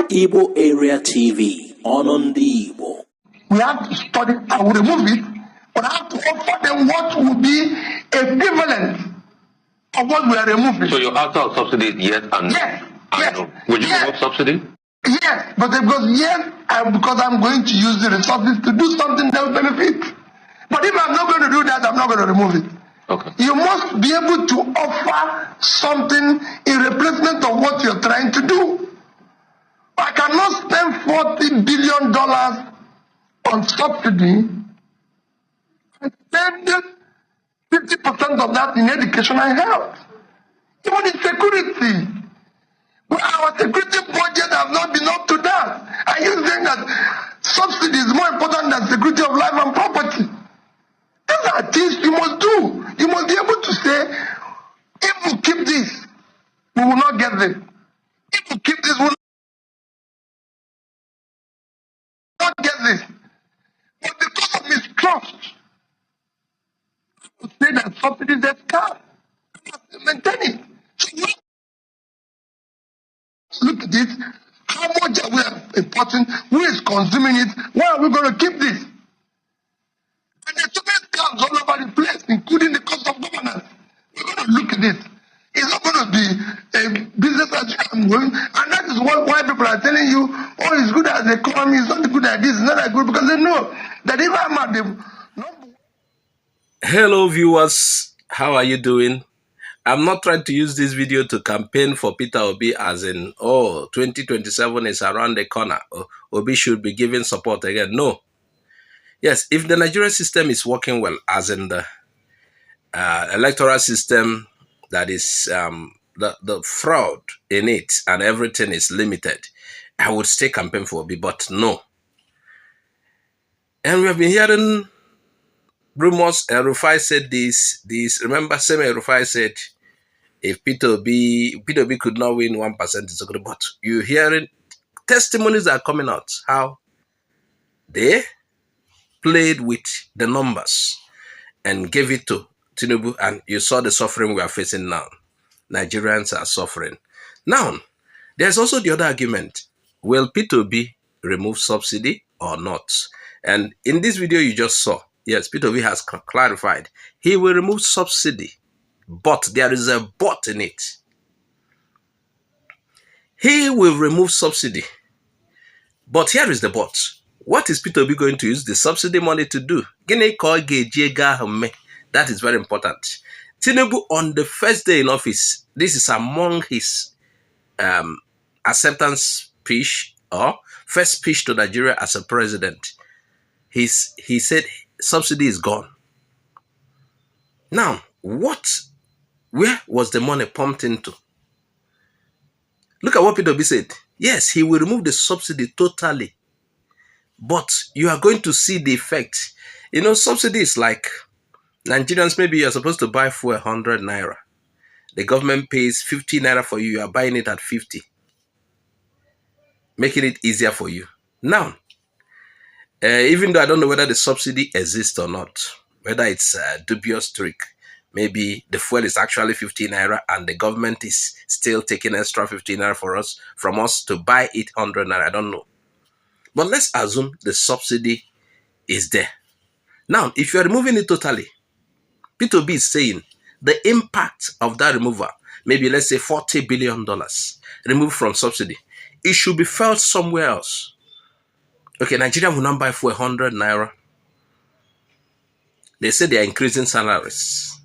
Igbo Area TV on the Igbo. We have to study, I will remove it, but I have to offer them what will be equivalent of what we are removing. So your answer of subsidy is yes and no? Yes. No. Would you remove subsidy? Yes, but because I'm going to use the resources to do something that will benefit. But if I'm not going to do that, I'm not going to remove it. Okay. You must be able to offer something in replacement of what you're trying to do. I cannot spend $40 billion on subsidy and spend 50% of that in education and health. Even in security. But our security budget has not been up to that. Are you saying that subsidy is more important than security of life and property? These are things you must do. You must be able to say, if we keep this, we will not get this. If we keep this, we will not get this. But because of mistrust, to say that subsidy is a scam, we must maintain it. So look at it. How much are we importing? Who is consuming it? Why are we going to keep this? And there's so many scams all over the place, including the cost of governance. We're going to look at this. It's not going to be a business as I'm going. And that is why people are telling you, oh, it's good as the economy, it's not good at this, it's not that good, because they know that if I'm at the number. Hello viewers, how are you doing? I'm not trying to use this video to campaign for Peter Obi as in, oh, 2027 is around the corner. Obi should be giving support again. No. Yes, if the Nigerian system is working well, as in the electoral system that is the fraud in it and everything is limited, I would stay campaign for Obi, but no. And we have been hearing rumors. Rufai said this. Remember, same Rufai said, if Peter Obi could not win 1%, it's okay. But you're hearing testimonies that are coming out how they played with the numbers and gave it to Tinubu, and you saw the suffering we are facing now. Nigerians are suffering. Now, there's also the other argument. Will Peter Obi remove subsidy or not? And in this video you just saw, yes, Peter Obi has clarified. He will remove subsidy, but there is a but in it. He will remove subsidy, but here is the but. What is Peter Obi going to use the subsidy money to do? That is very important. Tinubu, on the first day in office, this is among his acceptance speech or first speech to Nigeria as a president. He said subsidy is gone. Now, where was the money pumped into? Look at what Peter Obi said. Yes, he will remove the subsidy totally. But you are going to see the effect. You know, subsidy is like Nigerians, maybe you're supposed to buy for 100 naira. The government pays 50 naira for you. You are buying it at 50. Making it easier for you. Now, even though I don't know whether the subsidy exists or not, whether it's a dubious trick, maybe the fuel is actually 15 naira and the government is still taking extra 15 naira from us to buy it 100 naira. I don't know. But let's assume the subsidy is there. Now, if you are removing it totally, Peter Obi is saying the impact of that removal, maybe let's say $40 billion removed from subsidy, it should be felt somewhere else. Okay, Nigeria will not buy for 100 naira. They say they are increasing salaries.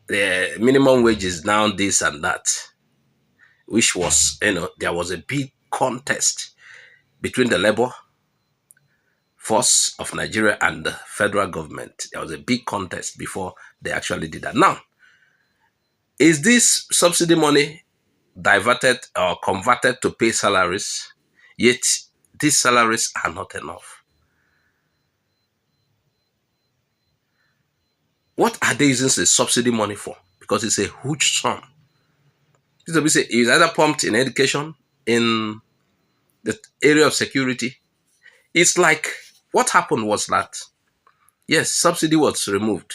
The minimum wage is now this and that, which was, there was a big contest between the labor force of Nigeria and the federal government. There was a big contest before they actually did that. Now, is this subsidy money diverted or converted to pay salaries? Yet, these salaries are not enough. What are they using the subsidy money for? Because it's a huge sum. It's either pumped in education, in the area of security. It's like, what happened was that, yes, subsidy was removed.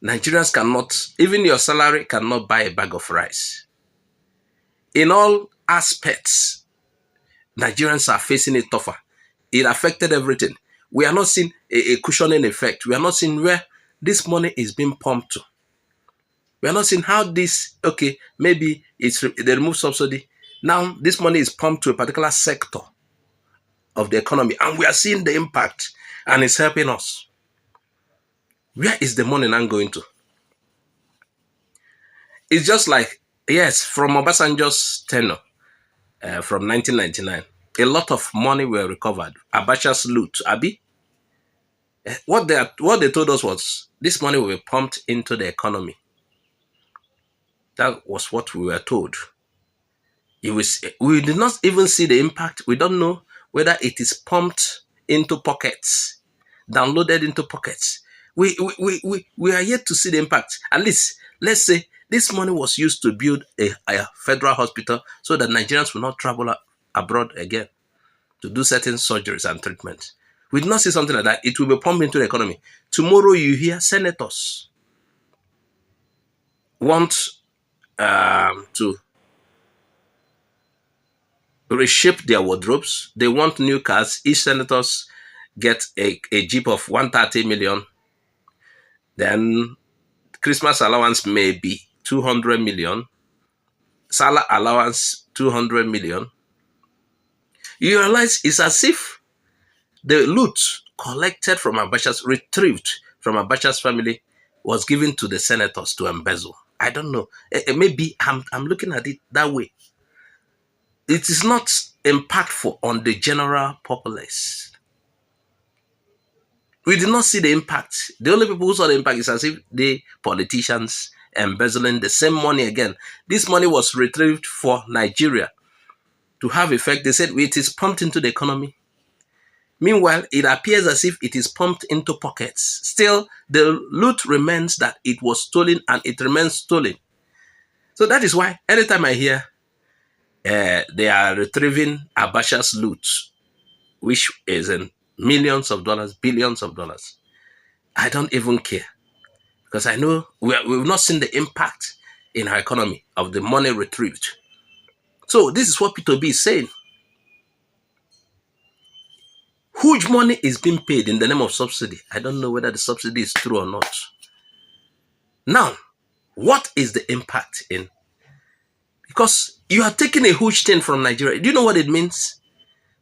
Nigerians cannot, even your salary cannot buy a bag of rice. In all aspects, Nigerians are facing it tougher. It affected everything. We are not seeing a cushioning effect. We are not seeing where this money is being pumped to. We are not seeing how this, okay, maybe they remove subsidy. Now, this money is pumped to a particular sector of the economy, and we are seeing the impact, and it's helping us. Where is the money now going to? It's just like, yes, from Obasanjo's tenure, from 1999, a lot of money were recovered. Abacha's loot, Abi. What they told us was this money will be pumped into the economy. That was what we were told. We did not even see the impact. We don't know whether it is pumped into pockets, downloaded into pockets. We are yet to see the impact. At least, let's say this money was used to build a federal hospital so that Nigerians will not travel abroad again to do certain surgeries and treatments. We did not see something like that. It will be pumped into the economy. Tomorrow you hear senators want to reshape their wardrobes. They want new cars. Each senators get a jeep of 130 million. Then Christmas allowance may be 200 million. Salah allowance 200 million. You realize it's as if the loot collected from Abacha's, retrieved from Abacha's family, was given to the senators to embezzle. I don't know. Maybe I'm looking at it that way. It is not impactful on the general populace. We did not see the impact. The only people who saw the impact is as if the politicians embezzling the same money again. This money was retrieved for Nigeria to have effect. They said it is pumped into the economy. Meanwhile, it appears as if it is pumped into pockets. Still, the loot remains that it was stolen and it remains stolen. So that is why anytime I hear they are retrieving Abacha's loot, which is in millions of dollars, billions of dollars, I don't even care. Because I know we've not seen the impact in our economy of the money retrieved. So this is what Peter Obi is saying. Huge money is being paid in the name of subsidy. I don't know whether the subsidy is true or not. Now, what is the impact in? Because you are taking a huge thing from Nigeria. Do you know what it means?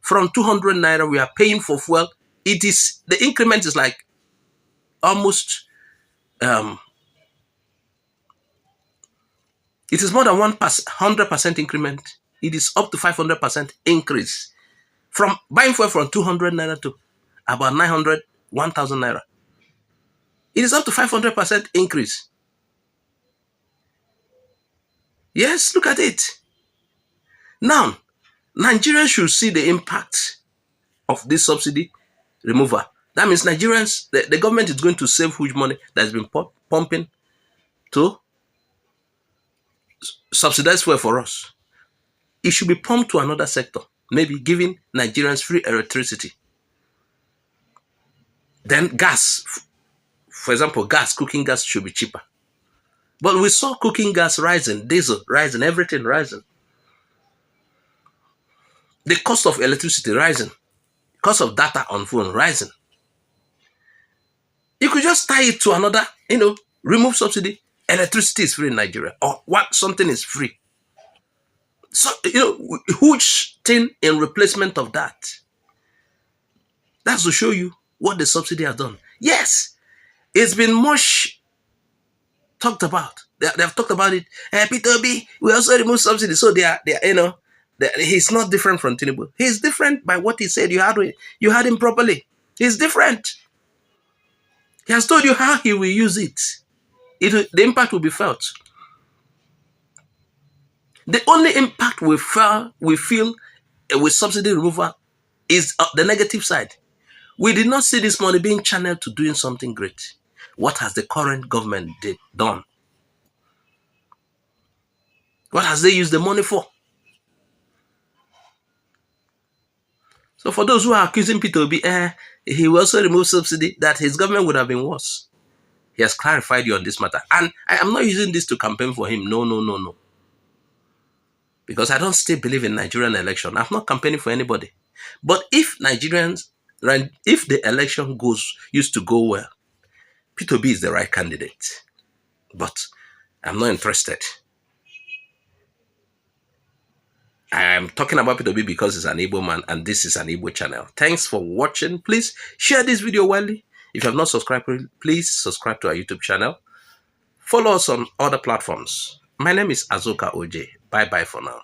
From 200 naira, we are paying for fuel. The increment is like almost, it is more than 100% increment. It is up to 500% increase. From buying fuel from 200 naira to about 900, 1,000 naira. It is up to 500% increase. Yes, look at it. Now, Nigerians should see the impact of this subsidy removal. That means Nigerians, the government is going to save huge money that's been pumping to subsidize fuel for us. It should be pumped to another sector, maybe giving Nigerians free electricity. Then gas, for example, cooking gas should be cheaper. But we saw cooking gas rising, diesel rising, everything rising. The cost of electricity rising. Cost of data on phone rising. You could just tie it to another, remove subsidy. Electricity is free in Nigeria. Or something is free. So, huge thing in replacement of that. That's to show you what the subsidy has done. Yes, it's been much talked about. They've talked about it. Peter Obi, we also remove subsidy. So he's not different from Tinubu. He's different by what he said. You had him properly. He's different. He has told you how he will use it. The impact will be felt. The only impact we feel with subsidy removal is the negative side. We did not see this money being channeled to doing something great. What has the current government done? What has they used the money for? So for those who are accusing Peter Obi, he will also remove subsidy, that his government would have been worse. He has clarified you on this matter. And I am not using this to campaign for him. No. because I don't still believe in Nigerian election. I'm not campaigning for anybody. But if if the election used to go well, Peter Obi is the right candidate. But I'm not interested. I am talking about Peter Obi because he's an Igbo man and this is an Igbo channel. Thanks for watching. Please share this video widely. If you have not subscribed, please subscribe to our YouTube channel. Follow us on other platforms. My name is Azoka OJ. Bye-bye for now.